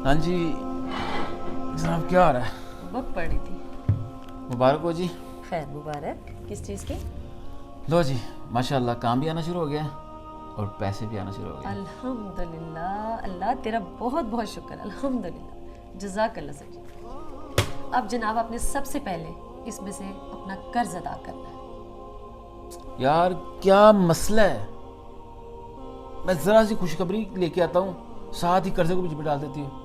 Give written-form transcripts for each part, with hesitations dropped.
हाँ जी जनाब, क्या हो रहा है? बुक पढ़ी थी। मुबारक हो जी। खैर मुबारक। किस चीज़ की? लो जी, माशाल्लाह काम भी आना शुरू हो गया है और पैसे भी आना शुरू हो गए। अल्हम्दुलिल्लाह, अल्लाह तेरा बहुत बहुत शुक्र। अल्हम्दुलिल्लाह, जज़ाकल्लाह सर जी। अब जनाब आपने सबसे पहले इसमें से अपना कर्ज अदा करना है। यार क्या मसला है? मैं ज़रा सी खुशखबरी लेके आता हूँ, साथ ही कर्जे को बीच में डाल देती हूँ।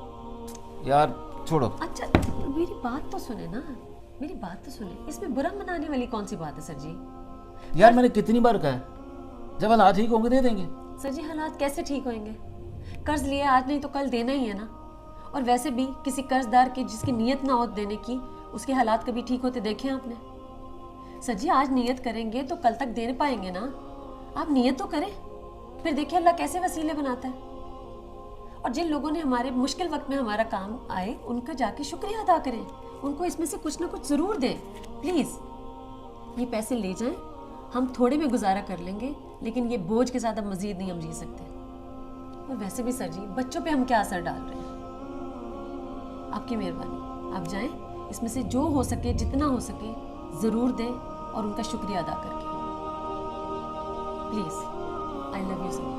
यार छोड़ो। अच्छा मेरी बात तो सुने ना, मेरी बात तो सुने। इसमें बुरा मनाने वाली कौन सी बात है सर जी? यार मैंने कितनी बार कहा है, जब हालात ठीक होंगे दे देंगे। सर जी हालात कैसे ठीक होंगे? कर्ज लिए आज नहीं तो कल देना ही है ना। और वैसे भी किसी कर्जदार की जिसकी नीयत ना हो देने की, उसके हालात कभी ठीक होते देखे हैं आपने? सर जी आज नीयत करेंगे तो कल तक दे पाएंगे ना। आप नीयत तो करें, फिर देखिए अल्लाह कैसे वसीले बनाता है। और जिन लोगों ने हमारे मुश्किल वक्त में हमारा काम आए, उनका जाके शुक्रिया अदा करें, उनको इसमें से कुछ ना कुछ ज़रूर दें प्लीज़। ये पैसे ले जाएं, हम थोड़े में गुजारा कर लेंगे, लेकिन ये बोझ के साथ अब मज़ीद नहीं हम जी सकते। और वैसे भी सर जी बच्चों पे हम क्या असर डाल रहे हैं? आपकी मेहरबानी, आप जाएं, इसमें से जो हो सके जितना हो सके ज़रूर दें और उनका शुक्रिया अदा करके। Please, I love you sir.